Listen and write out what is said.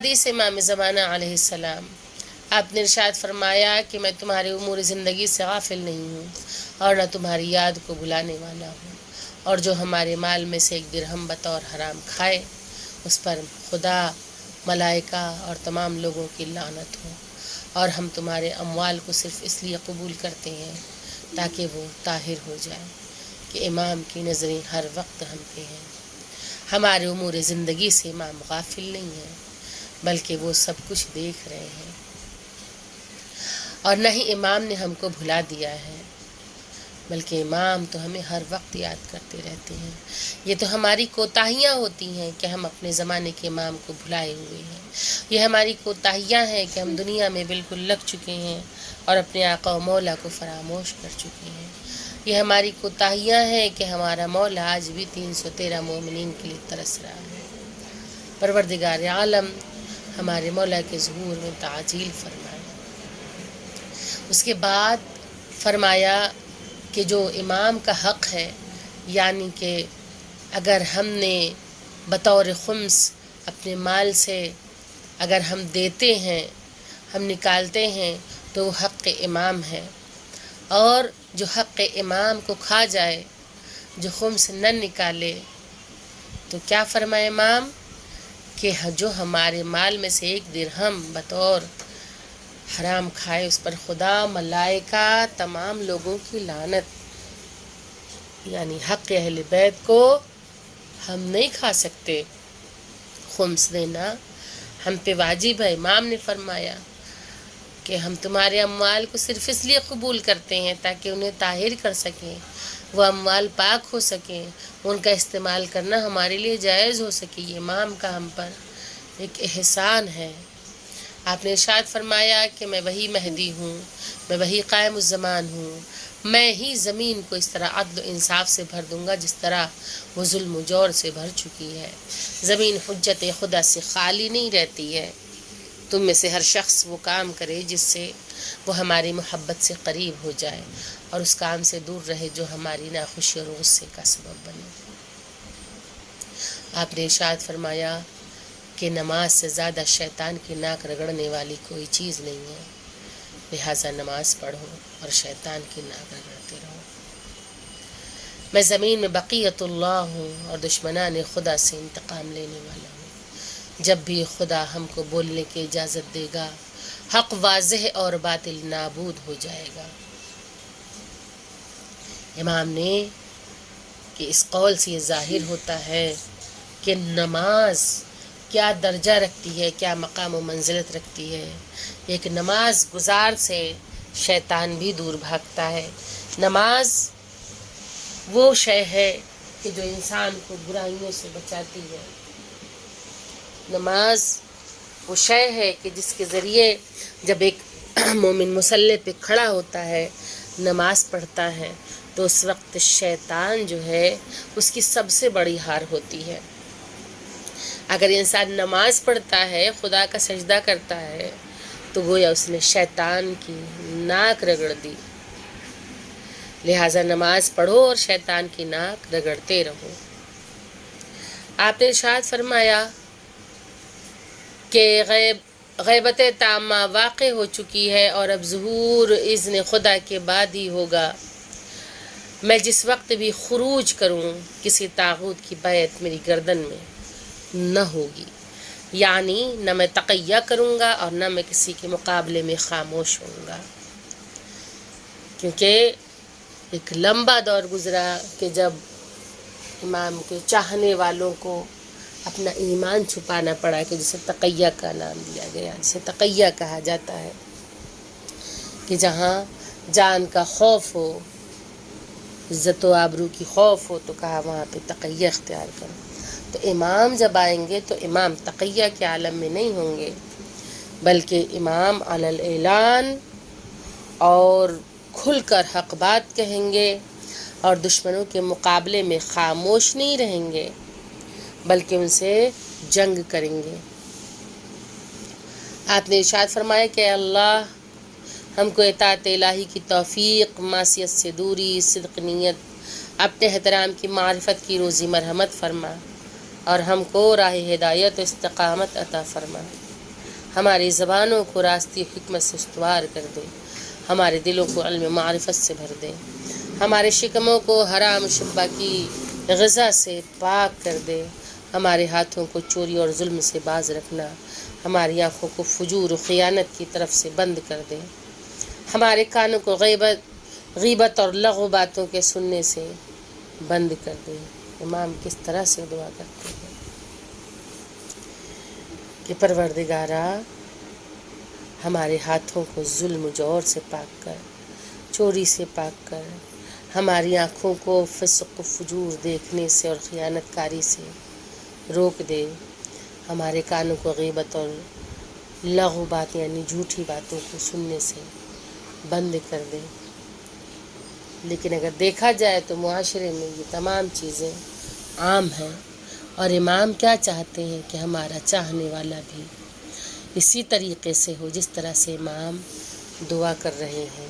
حدیث امام زمانہ علیہ السلام، آپ نے ارشاد فرمایا کہ میں تمہارے امور زندگی سے غافل نہیں ہوں اور نہ تمہاری یاد کو بھلانے والا ہوں، اور جو ہمارے مال میں سے 1 درہم بطور حرام کھائے اس پر خدا، ملائکہ اور تمام لوگوں کی لعنت ہو، اور ہم تمہارے اموال کو صرف اس لیے قبول کرتے ہیں تاکہ وہ طاہر ہو جائے کہ امام کی نظریں ہر وقت ہم پہ ہیں۔ ہمارے امور زندگی سے امام غافل نہیں ہے بلکہ وہ سب کچھ دیکھ رہے ہیں، اور نہ ہی امام نے ہم کو بھلا دیا ہے بلکہ امام تو ہمیں ہر وقت یاد کرتے رہتے ہیں۔ یہ تو ہماری کوتاہیاں ہوتی ہیں کہ ہم اپنے زمانے کے امام کو بھلائے ہوئے ہیں، یہ ہماری کوتاہیاں ہیں کہ ہم دنیا میں بالکل لگ چکے ہیں اور اپنے آقا و مولا کو فراموش کر چکے ہیں، یہ ہماری کوتاہیاں ہیں کہ ہمارا مولا آج بھی 313 مومنین کے لیے ترس رہا ہے۔ پروردگار عالم ہمارے مولا کے ظہور میں تعجیل فرمائے۔ اس کے بعد فرمایا کہ جو امام کا حق ہے، یعنی کہ اگر ہم نے بطور خمس اپنے مال سے اگر ہم دیتے ہیں، ہم نکالتے ہیں تو وہ حق امام ہے، اور جو حق امام کو کھا جائے، جو خمس نہ نکالے، تو کیا فرمائے امام کہ جو ہمارے مال میں سے 1 درہم بطور حرام کھائے اس پر خدا، ملائکہ، تمام لوگوں کی لعنت، یعنی حق اہل بیت کو ہم نہیں کھا سکتے۔ خمس دینا ہم پہ واجب ہے۔ امام نے فرمایا کہ ہم تمہارے اموال کو صرف اس لیے قبول کرتے ہیں تاکہ انہیں طاہر کر سکیں، وہ اموال پاک ہو سکیں، ان کا استعمال کرنا ہمارے لیے جائز ہو سکے۔ یہ امام کا ہم پر ایک احسان ہے۔ آپ نے ارشاد فرمایا کہ میں وہی مہدی ہوں، میں وہی قائم الزمان ہوں، میں ہی زمین کو اس طرح عدل و انصاف سے بھر دوں گا جس طرح وہ ظلم و جور سے بھر چکی ہے۔ زمین حجت خدا سے خالی نہیں رہتی ہے۔ تم میں سے ہر شخص وہ کام کرے جس سے وہ ہماری محبت سے قریب ہو جائے، اور اس کام سے دور رہے جو ہماری ناخوشی اور غصے کا سبب بنے۔ آپ نے ارشاد فرمایا کہ نماز سے زیادہ شیطان کی ناک رگڑنے والی کوئی چیز نہیں ہے، لہٰذا نماز پڑھو اور شیطان کی ناک رگڑتے رہو۔ میں زمین میں بقیت اللہ ہوں اور دشمنان خدا سے انتقام لینے والا ہوں۔ جب بھی خدا ہم کو بولنے کی اجازت دے گا، حق واضح اور باطل نابود ہو جائے گا۔ امام نے کہ اس قول سے یہ ظاہر ہوتا ہے کہ نماز کیا درجہ رکھتی ہے، کیا مقام و منزلت رکھتی ہے۔ ایک نماز گزار سے شیطان بھی دور بھاگتا ہے۔ نماز وہ شے ہے کہ جو انسان کو برائیوں سے بچاتی ہے۔ نماز وہ شے ہے کہ جس کے ذریعے جب ایک مومن مصلی پہ کھڑا ہوتا ہے، نماز پڑھتا ہے، تو اس وقت شیطان جو ہے اس کی سب سے بڑی ہار ہوتی ہے۔ اگر انسان نماز پڑھتا ہے، خدا کا سجدہ کرتا ہے، تو گویا اس نے شیطان کی ناک رگڑ دی۔ لہٰذا نماز پڑھو اور شیطان کی ناک رگڑتے رہو۔ آپ نے ارشاد فرمایا کہ غیبت تامہ واقع ہو چکی ہے اور اب ظہور اذن خدا کے بعد ہی ہوگا۔ میں جس وقت بھی خروج کروں کسی طاغوت کی بیعت میری گردن میں نہ ہوگی، یعنی نہ میں تقیہ کروں گا اور نہ میں کسی کے مقابلے میں خاموش ہوں گا، کیونکہ ایک لمبا دور گزرا کہ جب امام کے چاہنے والوں کو اپنا ایمان چھپانا پڑا، کہ جسے تقیہ کا نام دیا گیا، جسے تقیہ کہا جاتا ہے، کہ جہاں جان کا خوف ہو، عزت و آبرو کی خوف ہو، تو کہا وہاں پہ تقیہ اختیار کرو۔ تو امام جب آئیں گے تو امام تقیہ کے عالم میں نہیں ہوں گے، بلکہ امام علی الاعلان اور کھل کر حق بات کہیں گے، اور دشمنوں کے مقابلے میں خاموش نہیں رہیں گے بلکہ ان سے جنگ کریں گے۔ آپ نے ارشاد فرمایا کہ اللہ ہم کو اطاعت الہی کی توفیق، معصیت سے دوری، صدق نیت، اپنے احترام کی معرفت کی روزی مرحمت فرما، اور ہم کو راہ ہدایت و استقامت عطا فرما۔ ہماری زبانوں کو راستی حکمت سے استوار کر دے، ہمارے دلوں کو علم معرفت سے بھر دے، ہمارے شکموں کو حرام شبہ کی غذا سے پاک کر دے، ہمارے ہاتھوں کو چوری اور ظلم سے باز رکھنا، ہماری آنکھوں کو فجور و خیانت کی طرف سے بند کر دے، ہمارے کانوں کو غیبت اور لغو باتوں کے سننے سے بند کر دے۔ امام کس طرح سے دعا کرتے ہیں کہ پروردگارا ہمارے ہاتھوں کو ظلم و جور سے پاک کر، چوری سے پاک کر، ہماری آنکھوں کو فسق و فجور دیکھنے سے اور خیانت کاری سے روک دے، ہمارے کانوں کو غیبت اور لغو بات یعنی جھوٹی باتوں کو سننے سے بند کر دے۔ لیکن اگر دیکھا جائے تو معاشرے میں یہ تمام چیزیں عام ہیں، اور امام کیا چاہتے ہیں کہ ہمارا چاہنے والا بھی اسی طریقے سے ہو جس طرح سے امام دعا کر رہے ہیں۔